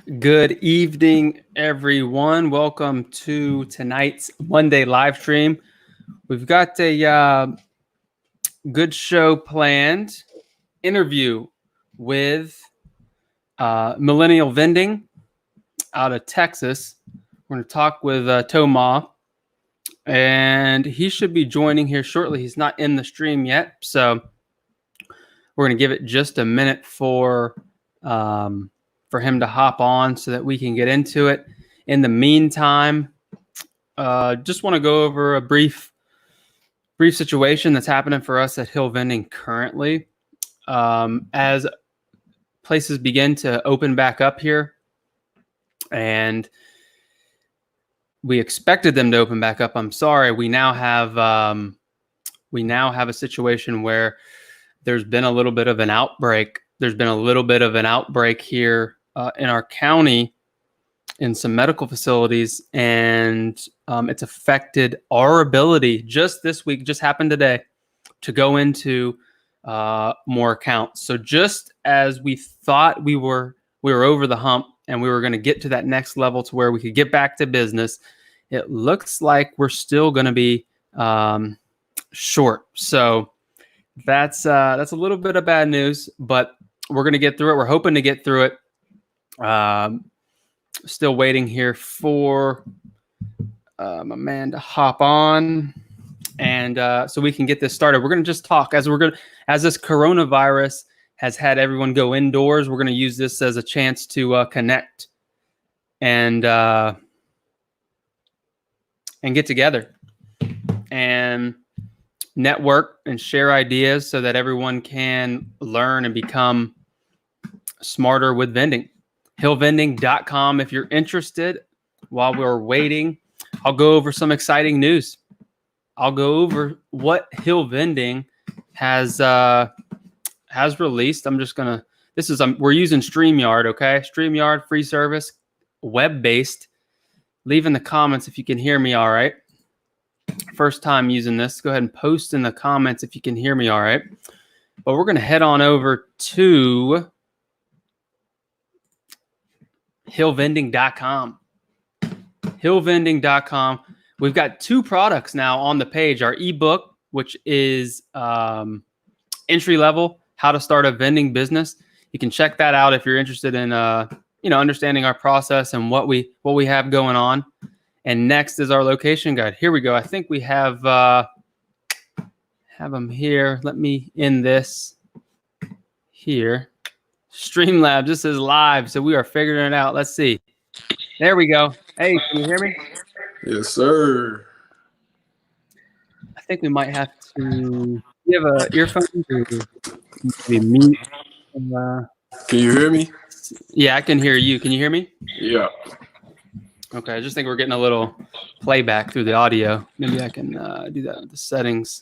Good evening, everyone. Welcome to tonight's Monday live stream. We've got a good show planned. Interview with Millenial Vending out of Texas. We're going to talk with Toma, and he should be joining here shortly. He's not in the stream yet, so we're going to give it just a minute for him to hop on so that we can get into it. In the meantime, just want to go over a brief situation that's happening for us at Hill Vending currently. As places begin to open back up here, and we expected them to open back up. I'm sorry, we now have a situation where there's been a little bit of an outbreak. There's been a little bit of an outbreak here in our county in some medical facilities, and it's affected our ability just this week, just happened today, to go into more accounts. So just as we thought we were over the hump and we were going to get to that next level to where we could get back to business, it looks like we're still going to be short. So that's a little bit of bad news, but we're going to get through it. We're hoping to get through it. Still waiting here for my man to hop on, and so we can get this started. We're going to just talk as this coronavirus has had everyone go indoors. We're going to use this as a chance to connect and get together and network and share ideas so that everyone can learn and become smarter with vending. Hillvending.com if you're interested. While we're waiting, I'll go over some exciting news. I'll go over what Hill Vending has released. I'm just gonna. We're using StreamYard. Okay, StreamYard, free service, web-based. Leave in the comments if you can hear me all right. First time using this, go ahead and post in the comments if you can hear me all right. But we're gonna head on over to hillvending.com. Hillvending.com. We've got two products now on the page. Our ebook, which is entry level, how to start a vending business. You can check that out if you're interested in understanding our process and what we have going on. And next is our location guide. Here we go. I think we have them here. Let me end this here. Streamlabs, this is live, so we are figuring it out. Let's see. There we go. Hey, can you hear me? Yes, sir. I think we might have to. You have an earphone? Maybe mute. Can you hear me? Yeah, I can hear you. Can you hear me? Yeah. Okay, I just think we're getting a little playback through the audio. Maybe I can do that with the settings.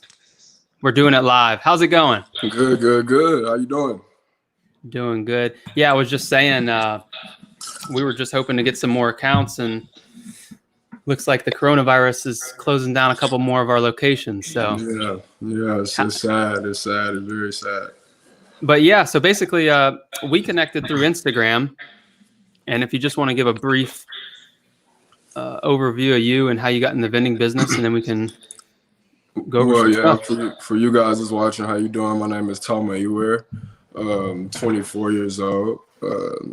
We're doing it live. How's it going? Good. How you doing? Doing good. Yeah, I was just saying we were just hoping to get some more accounts, and looks like the coronavirus is closing down a couple more of our locations. So yeah, it's sad. It's sad. It's very sad. But yeah, so basically we connected through Instagram, and if you just want to give a brief overview of you and how you got in the vending business, and then we can go over some stuff. For you guys that's watching, how you doing? My name is Toma of 24 years old.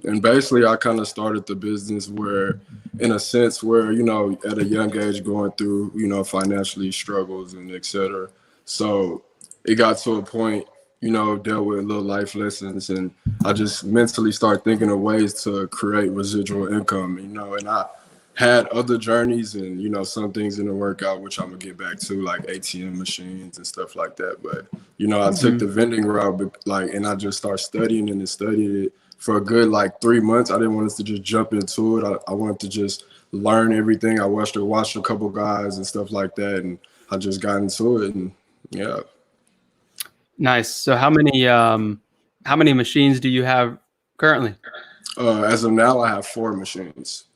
And basically I kind of started the business where, in a sense, where, at a young age going through, financially struggles and etc. So it got to a point, dealt with little life lessons, and I just mentally started thinking of ways to create residual income, and I had other journeys and, some things didn't work out, which I'm gonna get back to, like ATM machines and stuff like that. But, I took the vending route, and I just started studying and studied it for a good 3 months. I didn't want us to just jump into it. I wanted to just learn everything. I watched a couple guys and stuff like that, and I just got into it, and yeah. Nice. So how many machines do you have currently? As of now, I have 4 machines.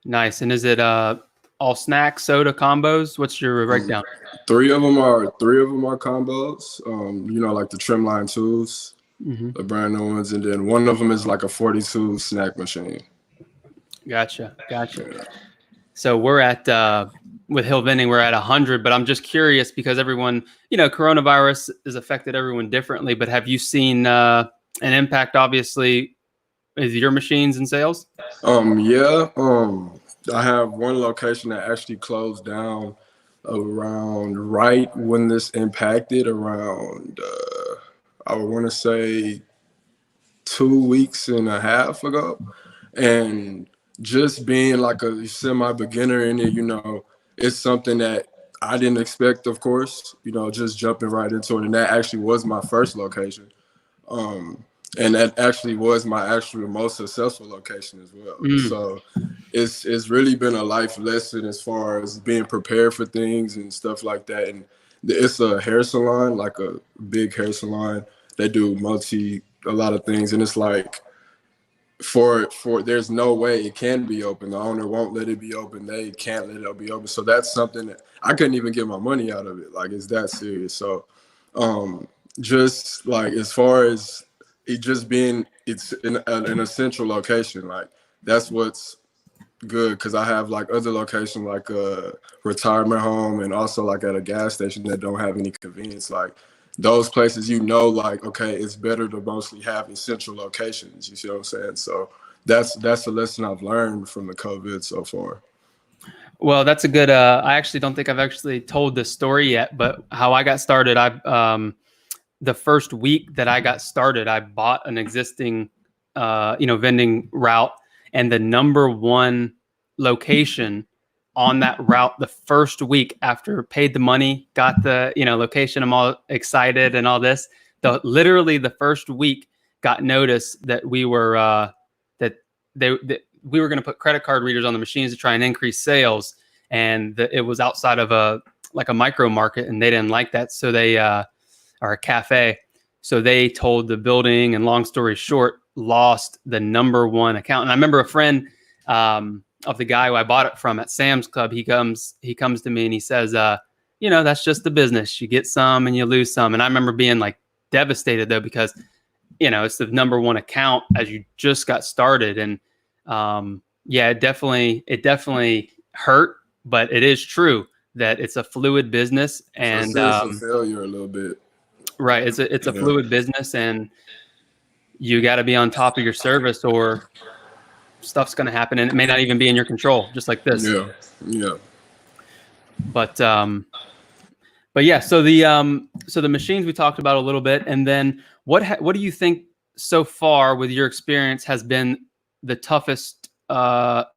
Nice. And is it all snack, soda combos? What's your breakdown? 3 of them are combos. Like the trim line tools, the brand new ones, and then one of them is like a 42 snack machine. Gotcha. So we're at with Hill Vending, we're at 100, but I'm just curious because everyone, coronavirus has affected everyone differently. But have you seen an impact, obviously, with your machines and sales? Yeah. I have one location that actually closed down around right when this impacted around I want to say 2 weeks and a half ago. And just being like a semi beginner in it, it's something that I didn't expect, of course, just jumping right into it. And that actually was my first location. Um, and that actually was my actual most successful location as well. So it's really been a life lesson as far as being prepared for things and stuff like that. And it's a hair salon, like a big hair salon. They do a lot of things, and it's like for there's no way it can be open. The owner won't let it be open. They can't let it be open. So that's something that I couldn't even get my money out of it. Like, it's that serious. So just like as far as it just being, it's in an essential location. Like, that's what's good, because I have like other locations like a retirement home and also like at a gas station that don't have any convenience. Like, those places, like, okay, it's better to mostly have essential locations. You see what I'm saying? So that's a lesson I've learned from the COVID so far. Well, that's a good. I actually don't think I've actually told this story yet, but how I got started, the first week that I got started, I bought an existing, vending route, and the number one location on that route the first week after paid the money, got the location. I'm all excited and all this. Literally the first week got notice that we were that we were going to put credit card readers on the machines to try and increase sales, and it was outside of a micro market, and they didn't like that, so they are a cafe. So they told the building, and long story short, lost the number one account. And I remember a friend of the guy who I bought it from at Sam's Club. He comes to me and he says, that's just the business. You get some and you lose some. And I remember being like devastated though, because, it's the number one account as you just got started. And it definitely hurt, but it is true that it's a fluid business, and so it's a failure a little bit. Right. It's a fluid business, and you got to be on top of your service, or stuff's going to happen, and it may not even be in your control, just like this. Yeah. But yeah. So the machines we talked about a little bit, and then what do you think so far with your experience has been the toughest to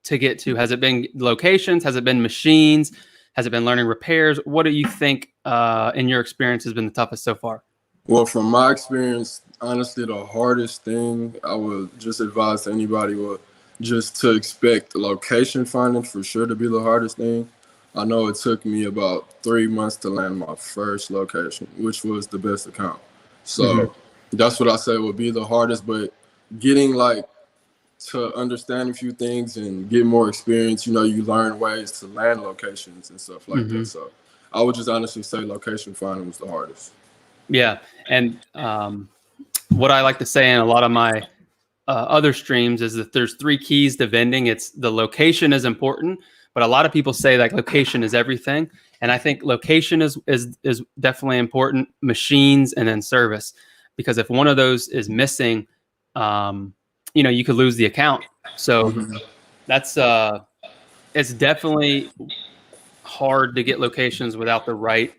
get to? Has it been locations? Has it been machines? Has it been learning repairs? What do you think in your experience has been the toughest so far? Well, from my experience, honestly, the hardest thing I would just advise to anybody would just to expect location finding for sure to be the hardest thing. I know it took me about 3 months to land my first location, which was the best account. So that's what I say would be the hardest, but getting to understand a few things and get more experience, you learn ways to land locations and stuff like that. So I would just honestly say location finding was the hardest. Yeah. And what I like to say in a lot of my other streams is that there's 3 keys to vending. It's the location is important, but a lot of people say like location is everything. And I think location is definitely important, machines, and then service, because if one of those is missing, you could lose the account. So that's it's definitely hard to get locations without the right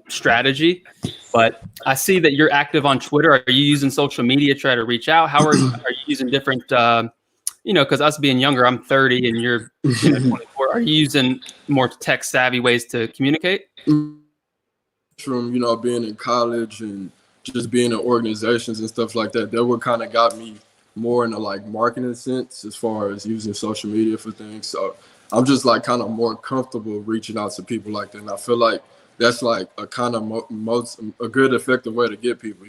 strategy. But I see that you're active on Twitter. Are you using social media to try to reach out? How are you using different, because us being younger, I'm 30 and you're 24. Are you using more tech savvy ways to communicate? From, being in college and just being in organizations and stuff like that, that what kind of got me more in a marketing sense as far as using social media for things. So I'm just kind of more comfortable reaching out to people like that. And I feel like that's a kind of a good effective way to get people,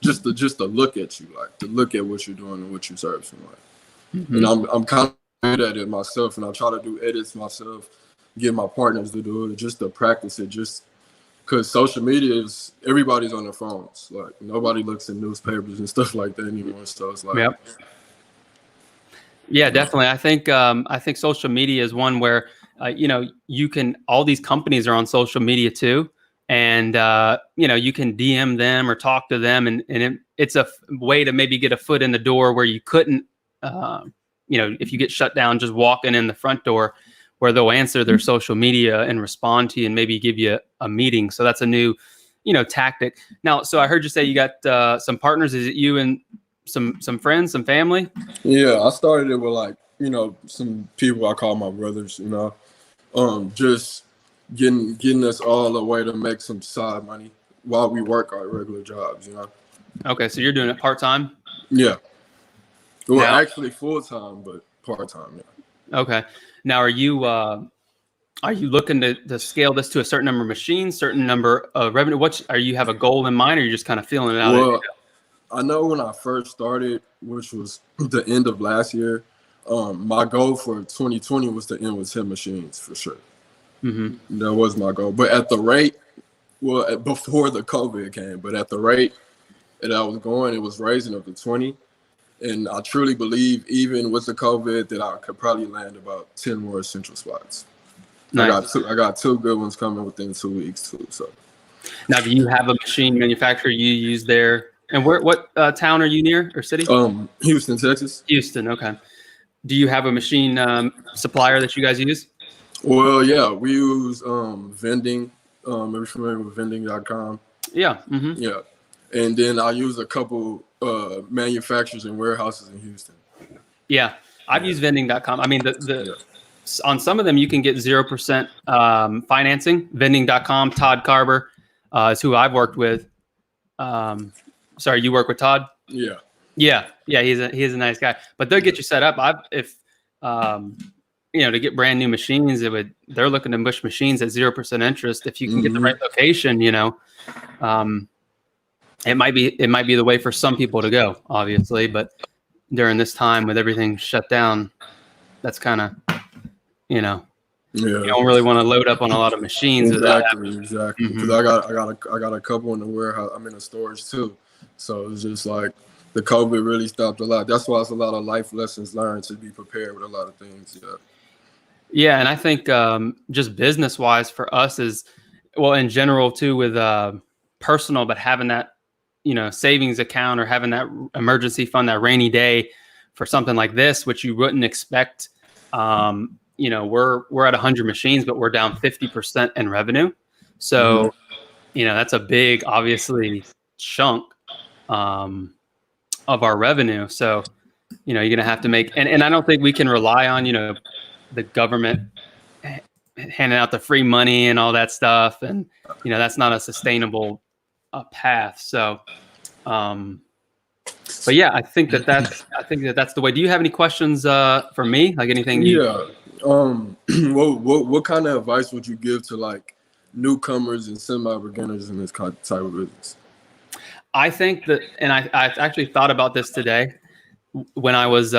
just to look at you, to look at what you're doing and what you're servicing. And I'm kind of good at it myself, and I try to do edits myself, get my partners to do it, just to practice it, just because social media is, everybody's on their phones. Nobody looks at newspapers and stuff like that anymore. So it's Yeah, definitely. I think social media is one where you can, all these companies are on social media too, and you can DM them or talk to them, and it's a way to maybe get a foot in the door where you couldn't, if you get shut down just walking in the front door, where they'll answer their social media and respond to you and maybe give you a meeting. So that's a new tactic. Now, so I heard you say you got some partners. Is it you and some friends, some family? Yeah, I started it with like, some people I call my brothers, just getting us all a way to make some side money while we work our regular jobs. Okay, so you're doing it part-time? Yeah. Well, Now, actually full-time, but part-time, yeah. okay. Now, are you looking to scale this to a certain number of machines, certain number of revenue? Are you have a goal in mind, or are you just kind of feeling it out? Well, I know when I first started, which was the end of last year, my goal for 2020 was to end with 10 machines for sure. Mm-hmm. That was my goal. But at the rate, before the COVID came, but at the rate that I was going, it was raising up to 20. And I truly believe, even with the COVID, that I could probably land about 10 more essential spots. Nice. I got two good ones coming within 2 weeks too. So now, do you have a machine manufacturer you use there? And what town are you near, or city? Houston, Texas. Houston. Okay. Do you have a machine supplier that you guys use? Well, yeah, we use vending. Are you familiar with vending.com? Yeah. Mm-hmm. Yeah. And then I use a couple manufacturers and warehouses in Houston. Yeah. I've used vending.com. I mean, on some of them, you can get 0% financing. Vending.com, Todd Carver is who I've worked with. Sorry, you work with Todd? Yeah. Yeah. He's a nice guy, but they'll get you set up. To get brand new machines, they're looking to push machines at 0% interest. If you can get the right location, it might be the way for some people to go, obviously. But during this time with everything shut down, that's kind of, you don't really want to load up on a lot of machines. Exactly. Because Mm-hmm. I got a couple in the warehouse. I'm in the storage too, so it's just like the COVID really stopped a lot. That's why it's a lot of life lessons learned, to be prepared with a lot of things. Yeah. Yeah, and I think just business wise for us is, well, in general too, with personal, but having that savings account or having that emergency fund, that rainy day for something like this, which you wouldn't expect. We're at 100 machines, but we're down 50% in revenue. So, that's a big, obviously, chunk of our revenue. So, you're going to have to make, and I don't think we can rely on, the government handing out the free money and all that stuff. And, that's not a sustainable path. So, but yeah, I think that's the way. Do you have any questions for me? Like anything? Yeah. What kind of advice would you give to like newcomers and semi-beginners in this type of business? I think that, and I actually thought about this today when I was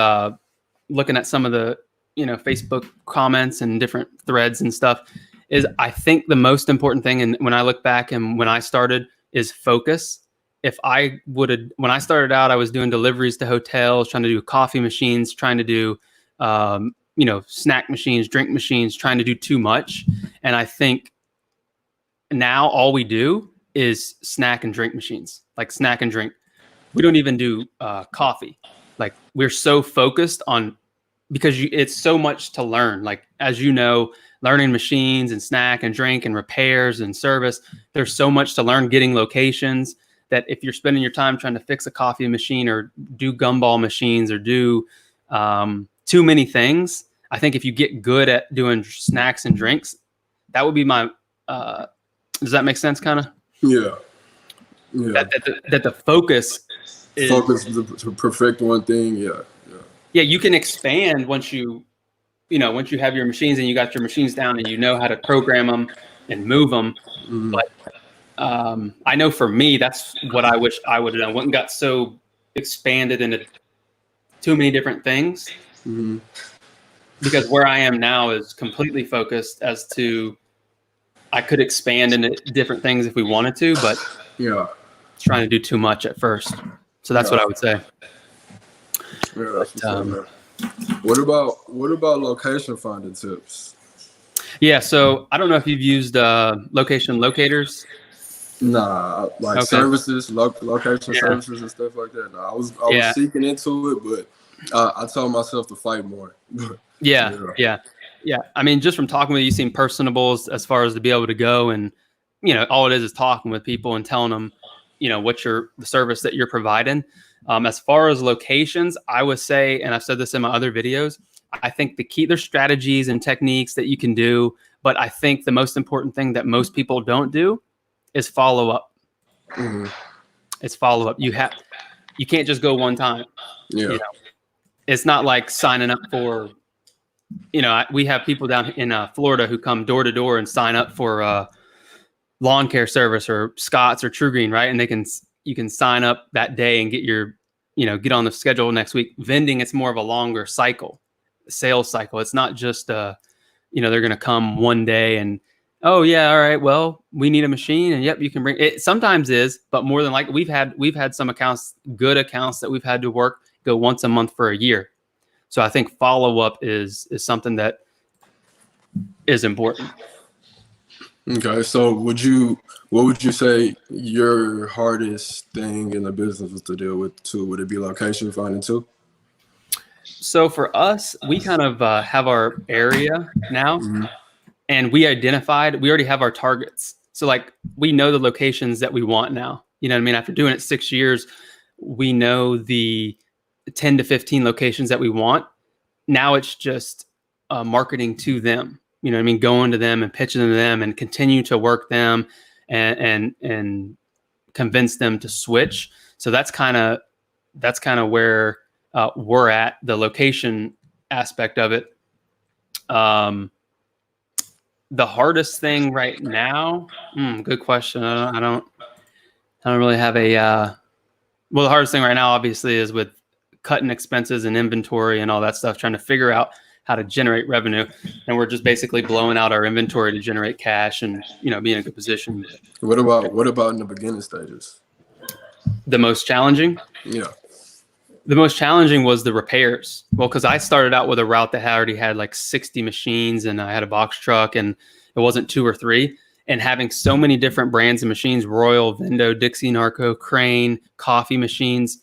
looking at some of the Facebook comments and different threads and stuff. Is I think the most important thing, and when I look back and when I started, is focus. When I started out, I was doing deliveries to hotels, trying to do coffee machines, trying to do snack machines, drink machines, trying to do too much. And I think now all we do is snack and drink machines, like snack and drink. We don't even do coffee. Like we're so focused on, because it's so much to learn. Like, as learning machines and snack and drink and repairs and service, there's so much to learn, getting locations, that if you're spending your time trying to fix a coffee machine or do gumball machines or do too many things, I think if you get good at doing snacks and drinks, that would be my, does that make sense kind of? Yeah. That the focus is to perfect one thing. Yeah, you can expand once you have your machines and you got your machines down and you know how to program them and move them. Mm-hmm. But I know for me, that's what I wish I would have done. Wouldn't got so expanded into too many different things. Mm-hmm. Because where I am now is completely focused as to, I could expand into different things if we wanted to, but trying to do too much at first. So that's what I would say. Yeah, What about location finding tips? Yeah. So I don't know if you've used location locators. Nah, like Okay. services, location Yeah. services and stuff like that. Nah, I was Yeah. seeking into it, but I told myself to fight more. Yeah. Yeah. Yeah. Yeah. I mean, just from talking with you, you seem personable as far as to be able to go and, all it is talking with people and telling them, what the service that you're providing. As far as locations, I would say, and I've said this in my other videos, I think there's strategies and techniques that you can do, but I think the most important thing that most people don't do is follow up. Mhm. It's follow up. You can't just go one time. Yeah. It's not like signing up for, we have people down in Florida who come door to door and sign up for lawn care service or Scott's or True Green, right? And you can sign up that day and get on the schedule next week. Vending, it's more of a longer cycle, sales cycle. It's not just they're going to come one day and, oh yeah, all right, well, we need a machine and yep, you can bring it. Sometimes is, but more than like we've had some accounts, good accounts that we've had to go once a month for a year. So I think follow up is something that is important. Okay. So what would you say your hardest thing in the business was to deal with too? Would it be location finding too? So for us, we kind of have our area now, Hmm. and we already have our targets. So like we know the locations that we want now. You know what I mean? After doing it 6 years, we know the 10 to 15 locations that we want. Now it's just marketing to them. You know what I mean? Going to them and pitching to them and continue to work them and convince them to switch. So that's kind of where we're at, the location aspect of it. The hardest thing right now, good question. I don't really have a. Well, the hardest thing right now, obviously, is with cutting expenses and inventory and all that stuff, trying to figure out how to generate revenue, and we're just basically blowing out our inventory to generate cash and be in a good position. What about in the beginning stages? The most challenging. Yeah. The most challenging was the repairs. Well, because I started out with a route that already had like 60 machines and I had a box truck and it wasn't two or three. And having so many different brands of machines, Royal, Vendo, Dixie, Narco, Crane, coffee machines,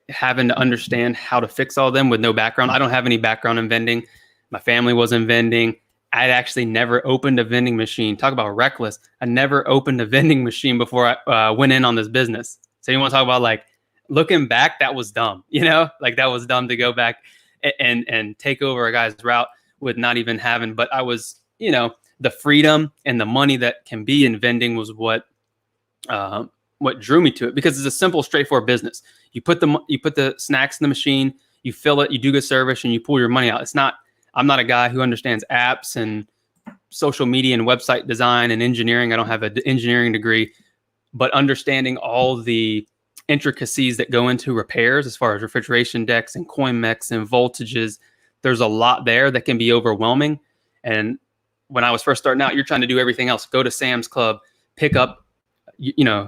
having to understand how to fix all of them with no background. I don't have any background in vending. My family was in vending. I'd actually never opened a vending machine. Talk about reckless. I never opened a vending machine before I went in on this business. So you want to talk about like, looking back, that was dumb, like that was dumb to go back and take over a guy's route with not even having, but I was, the freedom and the money that can be in vending was what drew me to it, because it's a simple, straightforward business. You put the snacks in the machine, you fill it, you do good service, and you pull your money out. I'm not a guy who understands apps and social media and website design and engineering. I don't have an engineering degree, but understanding all the intricacies that go into repairs as far as refrigeration decks and coin mechs and voltages, there's a lot there that can be overwhelming. And when I was first starting out, you're trying to do everything else. Go to Sam's Club, pick up,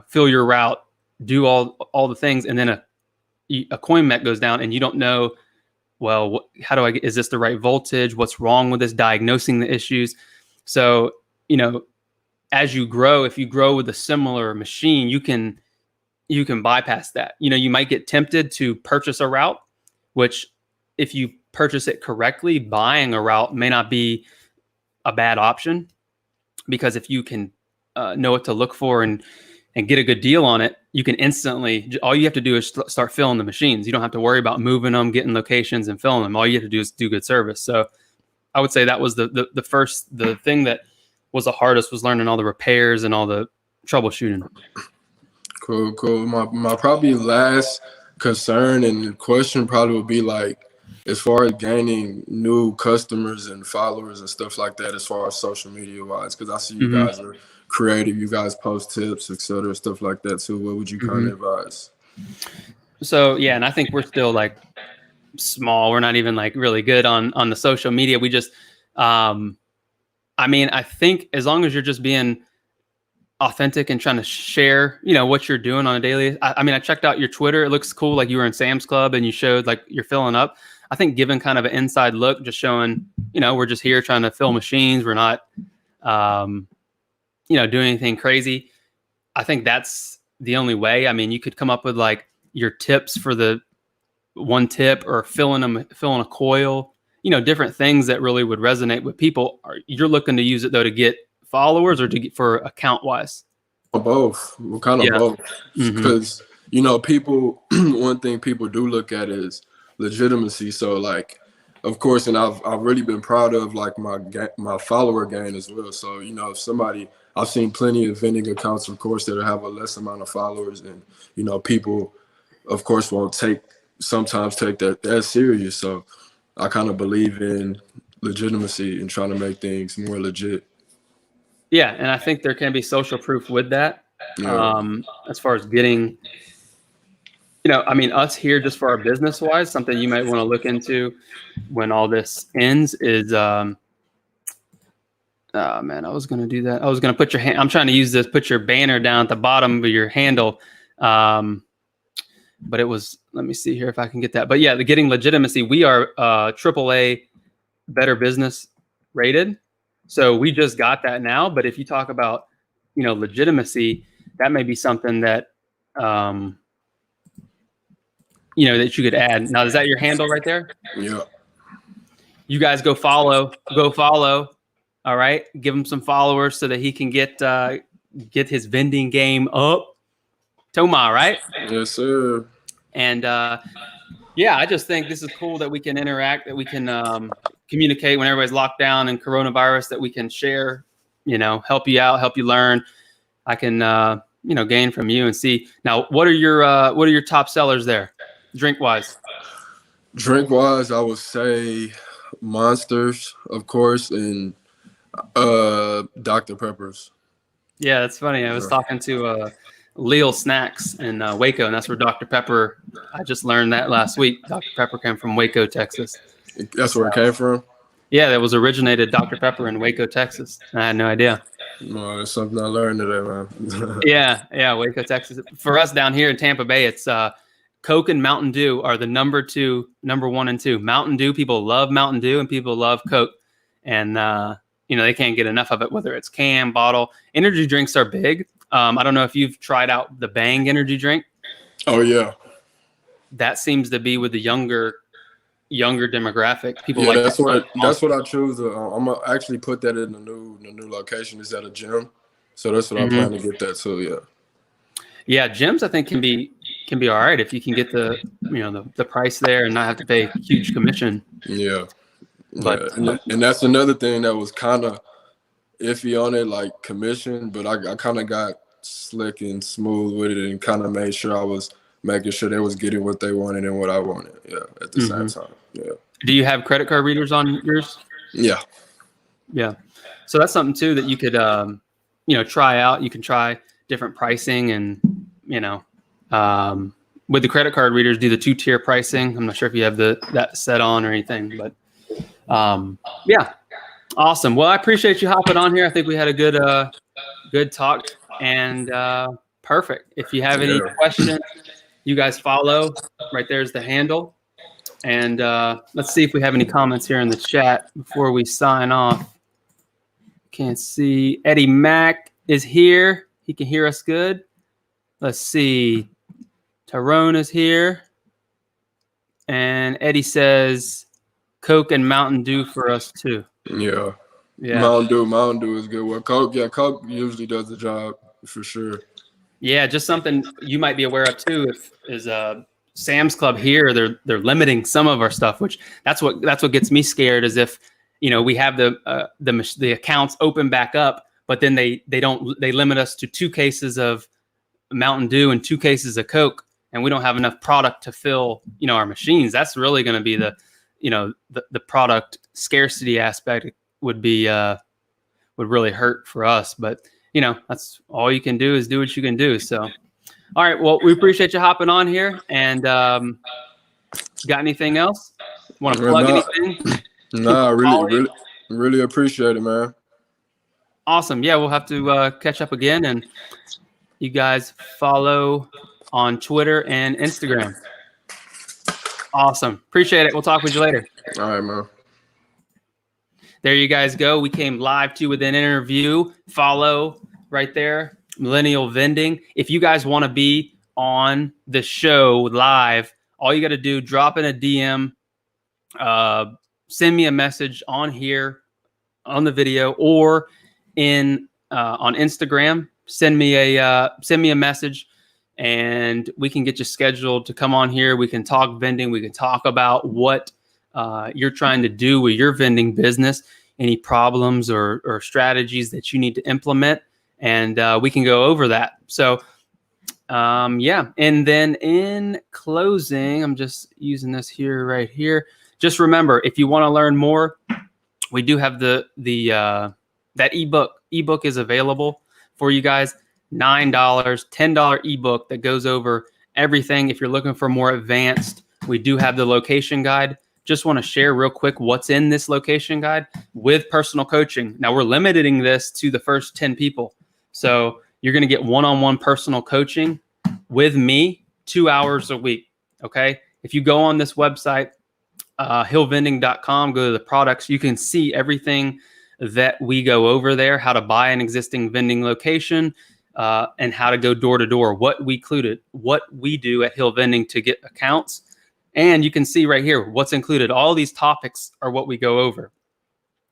fill your route, do all the things, and then a coin mech goes down, and you don't know, well, how do is this the right voltage? What's wrong with this? Diagnosing the issues. So, as you grow, if you grow with a similar machine, you can bypass that. You might get tempted to purchase a route, which if you purchase it correctly, buying a route may not be a bad option, because if you can know what to look for and get a good deal on it, you can instantly, all you have to do is start filling the machines. You don't have to worry about moving them, getting locations and filling them. All you have to do is do good service. So I would say that was the thing that was the hardest, was learning all the repairs and all the troubleshooting. Cool. My probably last concern and question probably would be like, as far as gaining new customers and followers and stuff like that, as far as social media wise, because I see you guys are creative, you guys post tips, etc., stuff like that too. What would you kind of advise? So yeah, and I think we're still like small. We're not even like really good on the social media. We just, I think as long as you're just being authentic and trying to share, what you're doing on a daily. I mean, I checked out your Twitter. It looks cool. Like you were in Sam's Club and you showed like you're filling up. I think giving kind of an inside look, just showing, we're just here trying to fill machines. We're not, doing anything crazy. I think that's the only way. I mean, you could come up with like your tips for the one tip or filling a coil, different things that really would resonate with people. You're looking to use it though to get followers or for account wise? Both. We're kind of both. Because, people, one thing people do look at is legitimacy. So like, of course, and I've really been proud of like my follower gain as well. So, if somebody, I've seen plenty of vending accounts, of course, that have a less amount of followers, and, people, of course, won't sometimes take that serious. So I kind of believe in legitimacy and trying to make things more legit. Yeah, and I think there can be social proof with that. Yeah. As far as getting, I mean, us here just for our business wise, something you might want to look into when all this ends is, oh man, I was going to do that. I was going to put I'm trying to use this, put your banner down at the bottom of your handle. But it was, let me see here if I can get that. But yeah, the getting legitimacy, we are AAA Better Business rated. So we just got that now. But if you talk about, legitimacy, that may be something that, that you could add. Now, is that your handle right there? Yeah. You guys go follow. All right. Give him some followers so that he can get his vending game up. Toma, right? Yes, sir. And I just think this is cool that we can interact, that we can communicate when everybody's locked down and coronavirus, that we can share, help you out, help you learn. I can, gain from you and see. Now, what are your top sellers there, drink wise? Drink wise, I would say Monsters, of course, and Dr. Peppers. Yeah, that's funny. I was talking to Lil Snacks in Waco, and that's where Dr. Pepper, I just learned that last week. Dr. Pepper came from Waco, Texas. That's where it came from? Yeah, that was originated Dr. Pepper in Waco, Texas. I had no idea. No, that's something I learned today, man. Yeah, Waco, Texas. For us down here in Tampa Bay, it's Coke and Mountain Dew are the number 1 and 2. Mountain Dew, people love Mountain Dew and people love Coke. And, they can't get enough of it, whether it's can, bottle. Energy drinks are big. I don't know if you've tried out the Bang energy drink. Oh, yeah. That seems to be with the younger demographic. People that's what I choose. I'm gonna actually put that in the new location. Is at a gym, so that's what I'm planning to get that too. Yeah, gyms I think can be all right if you can get the the price there and not have to pay a huge commission. Yeah, but and that's another thing that was kind of iffy on it, like commission. But I kind of got slick and smooth with it and kind of made sure I was making sure they was getting what they wanted and what I wanted. Yeah, at the same time. Yeah. Do you have credit card readers on yours? Yeah. Yeah. So that's something too that you could, try out. You can try different pricing and, with the credit card readers, do the 2-tier pricing. I'm not sure if you have that set on or anything, but yeah. Awesome. Well, I appreciate you hopping on here. I think we had a good talk and perfect. If you have any questions, you guys follow. Right there's the handle. And let's see if we have any comments here in the chat before we sign off. Can't see. Eddie Mack is here. He can hear us good. Let's see. Tyrone is here. And Eddie says Coke and Mountain Dew for us too. Yeah. Mountain Dew is good. Well, Coke usually does the job for sure. Yeah, just something you might be aware of too is Sam's Club here, they're limiting some of our stuff, which that's what gets me scared is if, we have the accounts open back up, but then they limit us to 2 cases of Mountain Dew and 2 cases of Coke, and we don't have enough product to fill, our machines. That's really going to be the product scarcity aspect would really hurt for us. But, that's all you can do is do what you can do. So, all right. Well, we appreciate you hopping on here. And got anything else? Want to plug anything? No, really appreciate it, man. Awesome. Yeah, we'll have to catch up again, and you guys follow on Twitter and Instagram. Awesome. Appreciate it. We'll talk with you later. All right, man. There you guys go. We came live to you with an interview. Follow right there, Millennial Vending. If you guys want to be on the show live, all you got to do, drop in a DM, send me a message on here, on the video, or in on Instagram. Send me a message, and we can get you scheduled to come on here. We can talk vending. We can talk about what you're trying to do with your vending business, any problems or strategies that you need to implement, and we can go over that. So yeah, and then in closing, I'm just using this here right here. Just remember, if you want to learn more, we do have that ebook. Ebook is available for you guys. $9, $10 ebook that goes over everything. If you're looking for more advanced, we do have the location guide. Just want to share real quick what's in this location guide with personal coaching. Now we're limiting this to the first 10 people. So you're going to get one-on-one personal coaching with me 2 hours a week. Okay. If you go on this website, hillvending.com, go to the products, you can see everything that we go over there, how to buy an existing vending location, and how to go door to door, what we do at Hill Vending to get accounts. And you can see right here what's included. All these topics are what we go over.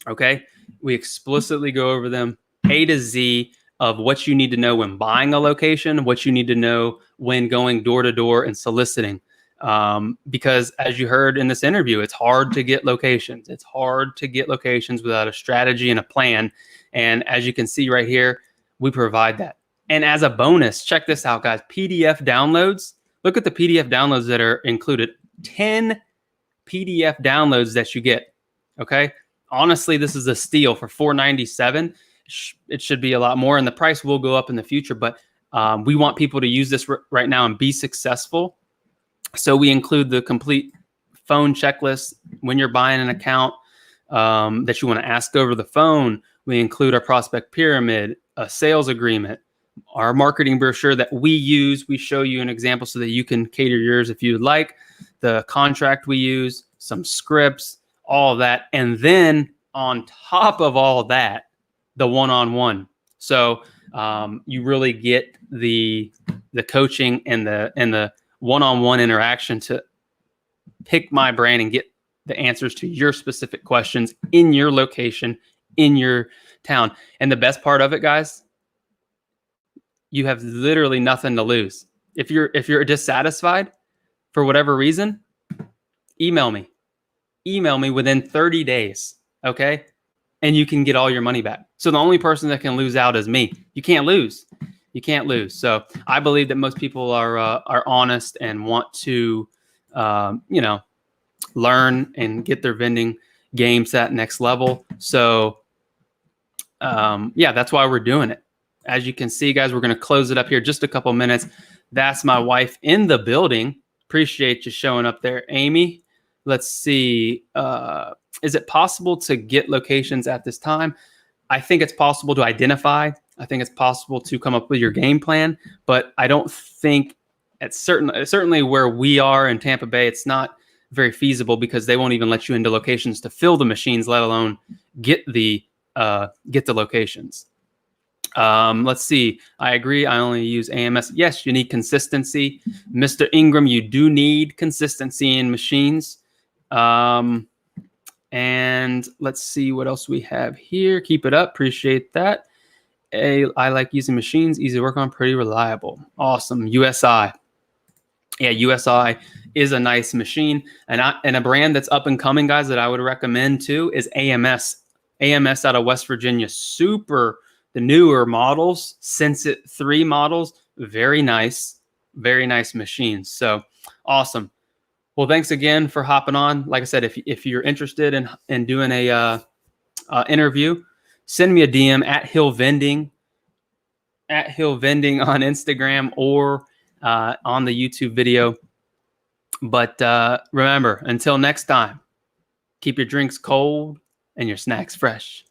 Okay. We explicitly go over them A to Z of what you need to know when buying a location, what you need to know when going door to door and soliciting. Because as you heard in this interview, it's hard to get locations. It's hard to get locations without a strategy and a plan. And as you can see right here, we provide that. And as a bonus, check this out, guys, PDF downloads. Look at the PDF downloads that are included. 10 PDF downloads that you get. Okay. Honestly, this is a steal for $4.97. It should be a lot more, and the price will go up in the future, but we want people to use this right now and be successful. So we include the complete phone checklist when you're buying an account that you want to ask over the phone. We include our prospect pyramid, a sales agreement, our marketing brochure that we use. We show you an example so that you can cater yours if you'd like. The contract we use, some scripts, all of that. And then on top of all that, the one-on-one. So you really get the coaching and the one-on-one interaction to pick my brain and get the answers to your specific questions in your location, in your town. And the best part of it, guys, you have literally nothing to lose. If you're dissatisfied for whatever reason, email me within 30 days. Okay. And you can get all your money back. So the only person that can lose out is me. You can't lose. You can't lose. So I believe that most people are honest and want to, learn and get their vending game set next level. So that's why we're doing it. As you can see, guys, we're going to close it up here just a couple minutes. That's my wife in the building. Appreciate you showing up there, Amy. Let's see. Is it possible to get locations at this time? I think it's possible to identify. I think it's possible to come up with your game plan, but I don't think certainly where we are in Tampa Bay, it's not very feasible because they won't even let you into locations to fill the machines, let alone get the locations. Let's see. I agree. I only use AMS. Yes, you need consistency. Mr. Ingram, you do need consistency in machines. And let's see what else we have here. Keep it up. Appreciate that. I like using machines. Easy to work on. Pretty reliable. Awesome. USI. Yeah, USI is a nice machine. And a brand that's up and coming, guys, that I would recommend too is AMS. AMS out of West Virginia. The newer models, Sensit 3 models. Very nice machines. So awesome. Well, thanks again for hopping on. Like I said, if you're interested in doing a interview, send me a DM at Hill Vending on Instagram or on the YouTube video. But remember, until next time, keep your drinks cold and your snacks fresh.